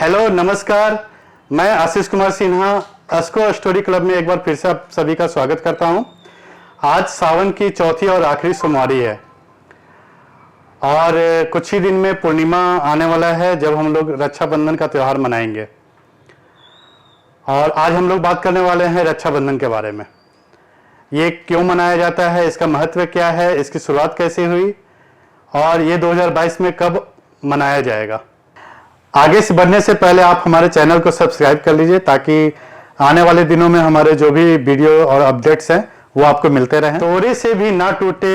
Hello नमस्कार, मैं आशीष कुमार सिन्हा अस्को स्टोरी क्लब में एक बार फिर से आप सभी का स्वागत करता हूं। आज सावन की चौथी और आखिरी सोमवारी है और कुछ ही दिन में पूर्णिमा आने वाला है जब हम लोग रक्षाबंधन का त्यौहार मनाएंगे। और आज हम लोग बात करने वाले हैं रक्षाबंधन के बारे में। ये क्यों मनाया जाता है, इसका महत्व क्या है, इसकी शुरुआत कैसे हुई और ये 2022 में कब मनाया जाएगा। आगे से बढ़ने से पहले आप हमारे चैनल को सब्सक्राइब कर लीजिए ताकि आने वाले दिनों में हमारे जो भी वीडियो और अपडेट्स हैं वो आपको मिलते रहें। तोड़े से भी ना टूटे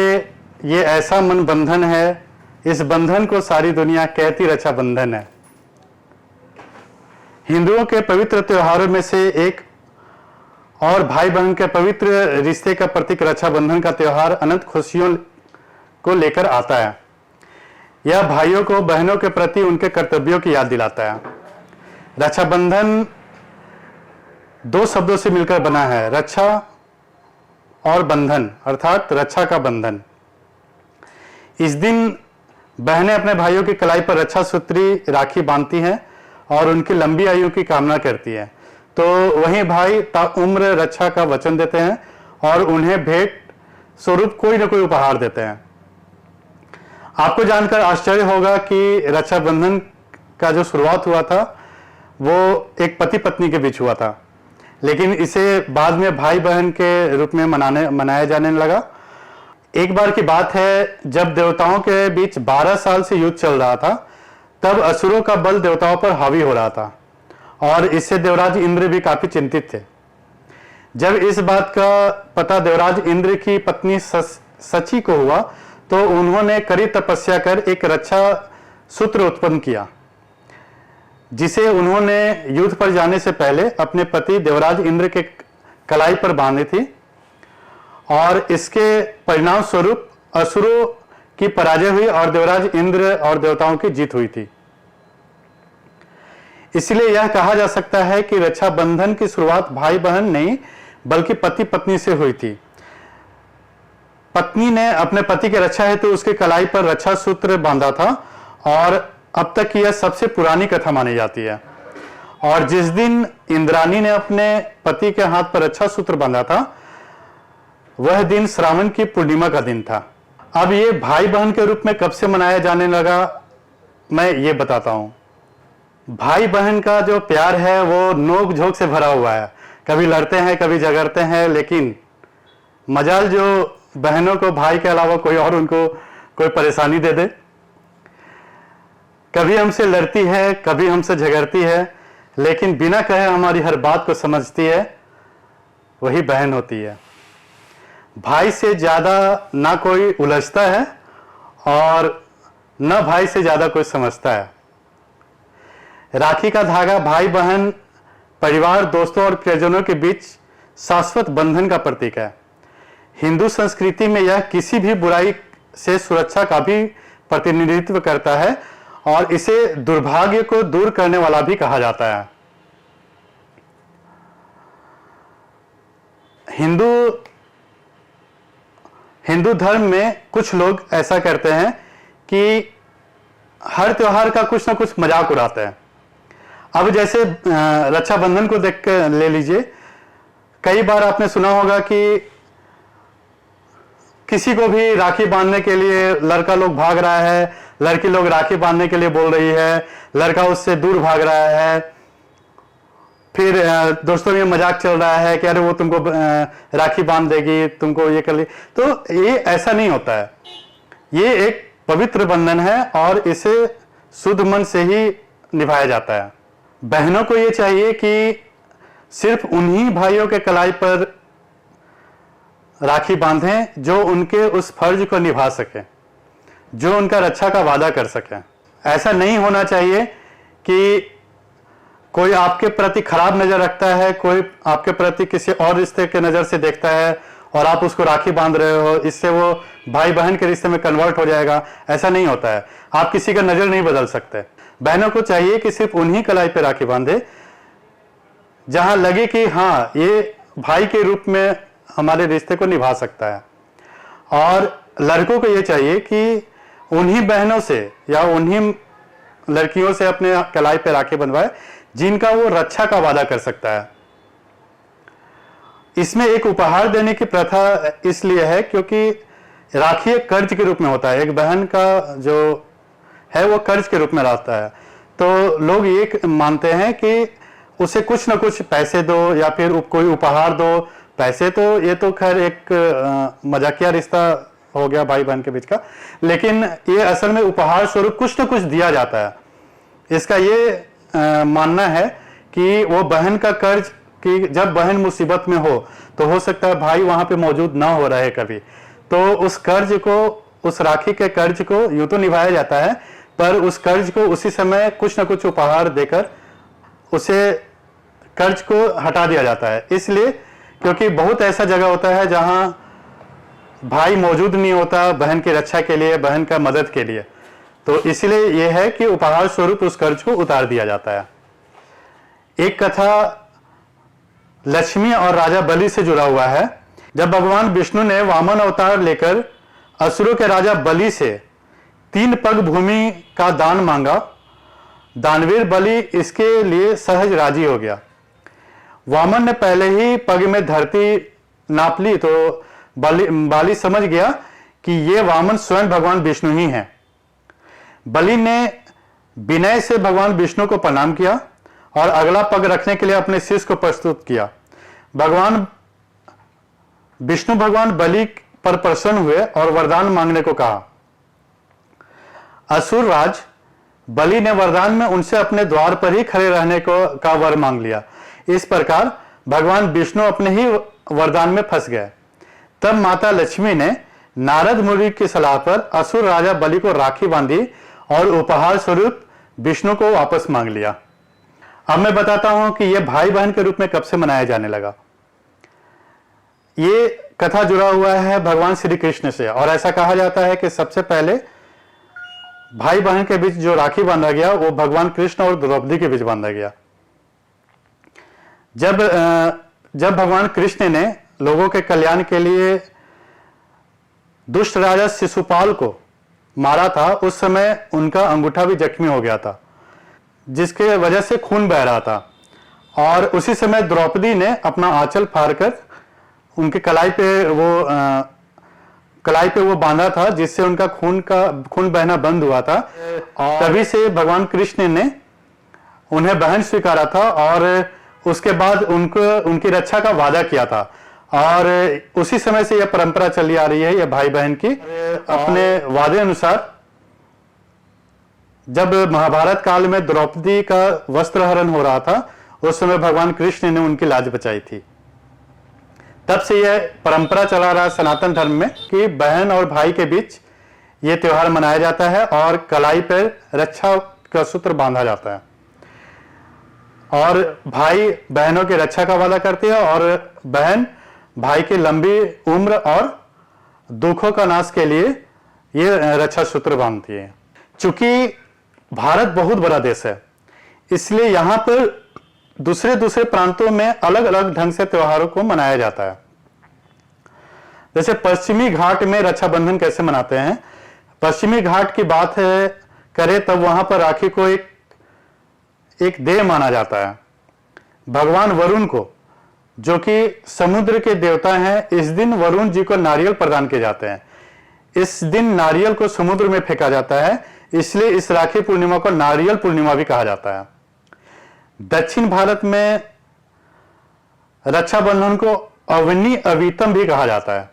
ये ऐसा मन बंधन है, इस बंधन को सारी दुनिया कहती रक्षाबंधन है। हिंदुओं के पवित्र त्योहारों में से एक और भाई बहन के पवित्र रिश्ते का प्रतीक रक्षाबंधन का त्योहार अनंत खुशियों को लेकर आता है। यह भाइयों को बहनों के प्रति उनके कर्तव्यों की याद दिलाता है। रक्षाबंधन दो शब्दों से मिलकर बना है, रक्षा और बंधन, अर्थात रक्षा का बंधन। इस दिन बहनें अपने भाइयों की कलाई पर रक्षा सूत्री राखी बांधती हैं और उनकी लंबी आयु की कामना करती हैं। तो वहीं भाई ताउम्र रक्षा का वचन देते हैं और उन्हें भेंट स्वरूप कोई ना कोई उपहार देते हैं। आपको जानकर आश्चर्य होगा कि रक्षाबंधन का जो शुरुआत हुआ था वो एक पति पत्नी के बीच हुआ था, लेकिन इसे बाद में भाई बहन के रूप में मनाया जाने लगा। एक बार की बात है, जब देवताओं के बीच 12 साल से युद्ध चल रहा था, तब असुरों का बल देवताओं पर हावी हो रहा था और इससे देवराज इंद्र भी काफी चिंतित थे। जब इस बात का पता देवराज इंद्र की पत्नी सची को हुआ तो उन्होंने कड़ी तपस्या कर एक रक्षा सूत्र उत्पन्न किया, जिसे उन्होंने युद्ध पर जाने से पहले अपने पति देवराज इंद्र के कलाई पर बांधी थी और इसके परिणाम स्वरूप असुरों की पराजय हुई और देवराज इंद्र और देवताओं की जीत हुई थी। इसलिए यह कहा जा सकता है कि रक्षाबंधन की शुरुआत भाई बहन नहीं बल्कि पति पत्नी से हुई थी। पत्नी ने अपने पति की रक्षा हेतु उसके कलाई पर रक्षा सूत्र बांधा था और अब तक की यह सबसे पुरानी कथा मानी जाती है। और जिस दिन इंद्राणी ने अपने पति के हाथ पर रक्षा सूत्र बांधा था वह दिन श्रावण की पूर्णिमा का दिन था। अब ये भाई बहन के रूप में कब से मनाया जाने लगा, मैं ये बताता हूं। भाई बहन का जो प्यार है वो नोक झोंक से भरा हुआ है। कभी लड़ते हैं, कभी झगड़ते हैं, लेकिन मजाल जो बहनों को भाई के अलावा कोई और उनको कोई परेशानी दे दे। कभी हमसे लड़ती है, कभी हमसे झगड़ती है, लेकिन बिना कहे हमारी हर बात को समझती है, वही बहन होती है। भाई से ज्यादा ना कोई उलझता है और न भाई से ज्यादा कोई समझता है। राखी का धागा भाई बहन, परिवार, दोस्तों और प्रियजनों के बीच शाश्वत बंधन का प्रतीक है। हिंदू संस्कृति में यह किसी भी बुराई से सुरक्षा का भी प्रतिनिधित्व करता है और इसे दुर्भाग्य को दूर करने वाला भी कहा जाता है। हिंदू धर्म में कुछ लोग ऐसा करते हैं कि हर त्योहार का कुछ ना कुछ मजाक उड़ाते हैं। अब जैसे रक्षाबंधन को देख कर ले लीजिए, कई बार आपने सुना होगा कि किसी को भी राखी बांधने के लिए लड़का लोग भाग रहा है, लड़की लोग राखी बांधने के लिए बोल रही है, लड़का उससे दूर भाग रहा है। फिर दोस्तों में मजाक चल रहा है कि अरे वो तुमको राखी बांध देगी, तुमको ये कर ली। तो ये ऐसा नहीं होता है। ये एक पवित्र बंधन है और इसे शुद्ध मन से ही निभाया जाता है। बहनों को ये चाहिए कि सिर्फ उन्हीं भाइयों के कलाई पर राखी बांधें जो उनके उस फर्ज को निभा सके, जो उनका रक्षा का वादा कर सके। ऐसा नहीं होना चाहिए कि कोई आपके प्रति खराब नजर रखता है, कोई आपके प्रति किसी और रिश्ते के नजर से देखता है और आप उसको राखी बांध रहे हो, इससे वो भाई बहन के रिश्ते में कन्वर्ट हो जाएगा। ऐसा नहीं होता है। आप किसी का नजर नहीं बदल सकते। बहनों को चाहिए कि सिर्फ उन्हीं कलाई पे राखी बांधे जहां लगे कि हाँ ये भाई के रूप में हमारे रिश्ते को निभा सकता है। और लड़कों को ये चाहिए कि उन्हीं बहनों से या उन्हीं लड़कियों से अपने कलाई पे राखी बंधवाए जिनका वो रक्षा का वादा कर सकता है। इसमें एक उपहार देने की प्रथा इसलिए है क्योंकि राखी एक कर्ज के रूप में होता है, एक बहन का जो है वो कर्ज के रूप में रहता है। तो लोग ये मानते हैं कि उसे कुछ ना कुछ पैसे दो या फिर कोई उपहार दो। पैसे तो ये तो खैर एक मजाकिया रिश्ता हो गया भाई बहन के बीच का, लेकिन ये असल में उपहार स्वरूप कुछ ना कुछ दिया जाता है। इसका ये मानना है कि वो बहन का कर्ज, कि जब बहन मुसीबत में हो तो सकता है भाई वहां पे मौजूद ना हो रहे कभी, तो उस कर्ज को, उस राखी के कर्ज को यूं तो निभाया जाता है, पर उस कर्ज को उसी समय कुछ ना कुछ उपहार देकर उसे कर्ज को हटा दिया जाता है। इसलिए क्योंकि बहुत ऐसा जगह होता है जहां भाई मौजूद नहीं होता बहन की रक्षा के लिए, बहन का मदद के लिए, तो इसलिए यह है कि उपहार स्वरूप उस कर्ज को उतार दिया जाता है। एक कथा लक्ष्मी और राजा बलि से जुड़ा हुआ है। जब भगवान विष्णु ने वामन अवतार लेकर असुरों के राजा बलि से 3 पग भूमि का दान मांगा, दानवीर बलि इसके लिए सहज राजी हो गया। वामन ने पहले ही पग में धरती नाप ली तो बलि समझ गया कि ये वामन स्वयं भगवान विष्णु ही हैं। बलि ने विनय से भगवान विष्णु को प्रणाम किया और अगला पग रखने के लिए अपने शिष्य को प्रस्तुत किया। भगवान विष्णु भगवान बलि पर प्रसन्न हुए और वरदान मांगने को कहा। असुर राज बलि ने वरदान में उनसे अपने द्वार पर ही खड़े रहने का वर मांग लिया। इस प्रकार भगवान विष्णु अपने ही वरदान में फंस गए। तब माता लक्ष्मी ने नारद मुनि की सलाह पर असुर राजा बलि को राखी बांधी और उपहार स्वरूप विष्णु को वापस मांग लिया। अब मैं बताता हूं कि यह भाई बहन के रूप में कब से मनाया जाने लगा। ये कथा जुड़ा हुआ है भगवान श्री कृष्ण से, और ऐसा कहा जाता है कि सबसे पहले भाई बहन के बीच जो राखी बांधा गया वो भगवान कृष्ण और द्रौपदी के बीच बांधा गया। जब भगवान कृष्ण ने लोगों के कल्याण के लिए दुष्ट राजा शिशुपाल को मारा था, उस समय उनका अंगूठा भी जख्मी हो गया था, जिसके वजह से खून बह रहा था। और उसी समय द्रौपदी ने अपना आंचल फाड़कर उनके कलाई पे वो बांधा था, जिससे उनका खून बहना बंद हुआ था। तभी से भगवान कृष्ण ने उन्हें बहन स्वीकारा था और उसके बाद उनकी रक्षा का वादा किया था, और उसी समय से यह परंपरा चली आ रही है, यह भाई बहन की। अपने वादे अनुसार जब महाभारत काल में द्रौपदी का वस्त्र हरण हो रहा था, उस समय भगवान कृष्ण ने उनकी लाज बचाई थी। तब से यह परंपरा चला रहा सनातन धर्म में कि बहन और भाई के बीच यह त्योहार मनाया जाता है और कलाई पर रक्षा का सूत्र बांधा जाता है, और भाई बहनों की रक्षा का वादा करती है और बहन भाई की लंबी उम्र और दुखों का नाश के लिए ये रक्षा सूत्र बांधती है। चूंकि भारत बहुत बड़ा देश है, इसलिए यहां पर दूसरे प्रांतों में अलग अलग ढंग से त्योहारों को मनाया जाता है। जैसे पश्चिमी घाट में रक्षाबंधन कैसे मनाते हैं। पश्चिमी घाट की बात करें तब वहां पर राखी को एक देव माना जाता है। भगवान वरुण को, जो कि समुद्र के देवता हैं, इस दिन वरुण जी को नारियल प्रदान किए जाते हैं। इस दिन नारियल को समुद्र में फेंका जाता है, इसलिए इस राखी पूर्णिमा को नारियल पूर्णिमा भी कहा जाता है। दक्षिण भारत में रक्षाबंधन को अवनी अवीतम भी कहा जाता है।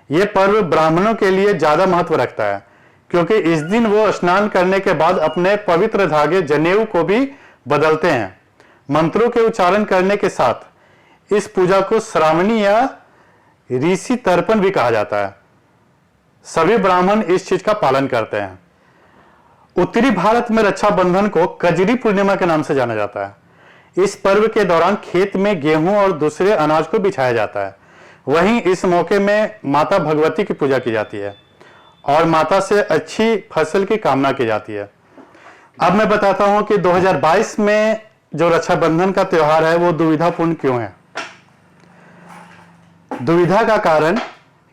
यह पर्व ब्राह्मणों के लिए ज्यादा महत्व रखता है, क्योंकि इस दिन वो स्नान करने के बाद अपने पवित्र धागे जनेऊ को भी बदलते हैं। मंत्रों के उच्चारण करने के साथ इस पूजा को श्रावणी या ऋषि तर्पण भी कहा जाता है। सभी ब्राह्मण इस चीज का पालन करते हैं। उत्तरी भारत में रक्षाबंधन को कजरी पूर्णिमा के नाम से जाना जाता है। इस पर्व के दौरान खेत में गेहूं और दूसरे अनाज को बिछाया जाता है। वहीं इस मौके में माता भगवती की पूजा की जाती है और माता से अच्छी फसल की कामना की जाती है। अब मैं बताता हूं कि 2022 में जो रक्षाबंधन का त्योहार है वो दुविधापूर्ण क्यों है। दुविधा का कारण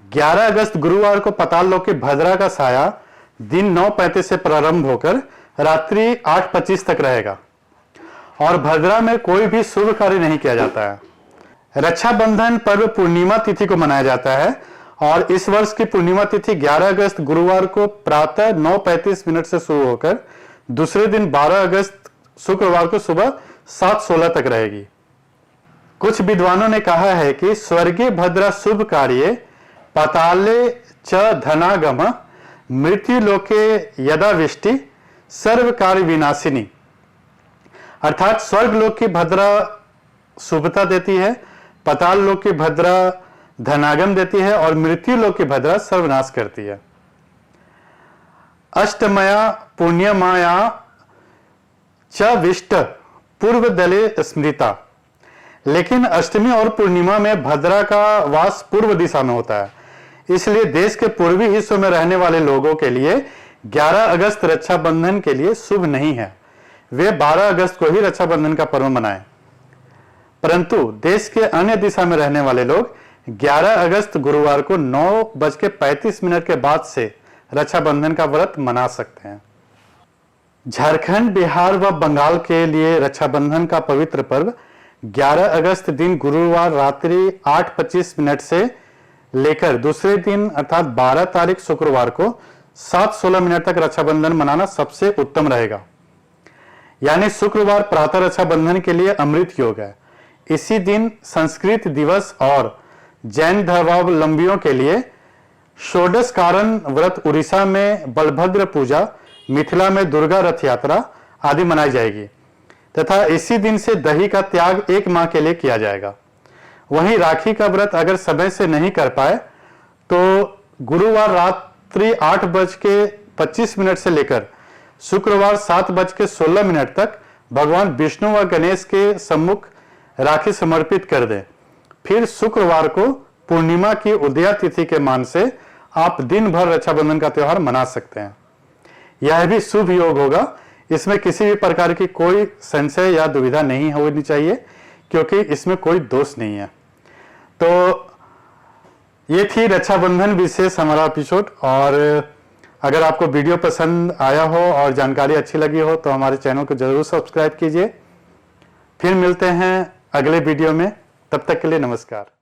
11 अगस्त गुरुवार को पाताल लोक की भद्रा का साया दिन 9:35 से प्रारंभ होकर रात्रि 8:25 तक रहेगा और भद्रा में कोई भी शुभ कार्य नहीं किया जाता है। रक्षाबंधन पर्व पूर्णिमा तिथि को मनाया जाता है और इस वर्ष की पूर्णिमा तिथि 11 अगस्त गुरुवार को प्रातः 9:35 से शुरू होकर दूसरे दिन 12 अगस्त शुक्रवार को सुबह 7:16 तक रहेगी। कुछ विद्वानों ने कहा है कि स्वर्गीय भद्रा शुभ कार्य पाताले च धनागम मृत्यु लोके यदा विष्टि सर्व कार्य विनाशिनी, अर्थात स्वर्ग लोक की भद्रा शुभता देती है, पाताल लोक की भद्रा धनागम देती है और मृत्यु लोक की भद्रा सर्वनाश करती है। अष्टमया पुण्यमाया च विष्ट पूर्व दले स्मृता, लेकिन अष्टमी और पूर्णिमा में भद्रा का वास पूर्व दिशा में होता है, इसलिए देश के पूर्वी हिस्सों में रहने वाले लोगों के लिए 11 अगस्त रक्षाबंधन के लिए शुभ नहीं है। वे 12 अगस्त को ही रक्षाबंधन का पर्व मनाएं। परंतु देश के अन्य दिशा में रहने वाले लोग 11 अगस्त गुरुवार को 9:35 के बाद से रक्षाबंधन का व्रत मना सकते हैं। झारखंड, बिहार व बंगाल के लिए रक्षाबंधन का पवित्र पर्व 11 अगस्त दिन गुरुवार रात्रि 8:25 से लेकर दूसरे दिन अर्थात 12 तारीख शुक्रवार को 7:16 तक रक्षाबंधन मनाना सबसे उत्तम रहेगा। यानी शुक्रवार प्रातः रक्षाबंधन के लिए अमृत योग है। इसी दिन संस्कृत दिवस और जैन धर्मावलंबियों के लिए षोडश कारण व्रत, उड़ीसा में बलभद्र पूजा, मिथिला में दुर्गा रथ यात्रा आदि मनाई जाएगी तथा इसी दिन से दही का त्याग 1 माह के लिए किया जाएगा। वहीं राखी का व्रत अगर समय से नहीं कर पाए तो गुरुवार रात्रि 8:25 से लेकर शुक्रवार 7:16 तक भगवान विष्णु व गणेश के सम्मुख राखी समर्पित कर दें। फिर शुक्रवार को पूर्णिमा की उदया तिथि के मान से आप दिन भर रक्षाबंधन का त्यौहार मना सकते हैं। यह भी शुभ योग होगा। इसमें किसी भी प्रकार की कोई संशय या दुविधा नहीं होनी चाहिए क्योंकि इसमें कोई दोष नहीं है। तो ये थी रक्षाबंधन विशेष हमारा एपिसोड, और अगर आपको वीडियो पसंद आया हो और जानकारी अच्छी लगी हो तो हमारे चैनल को जरूर सब्सक्राइब कीजिए। फिर मिलते हैं अगले वीडियो में, तब तक के लिए नमस्कार।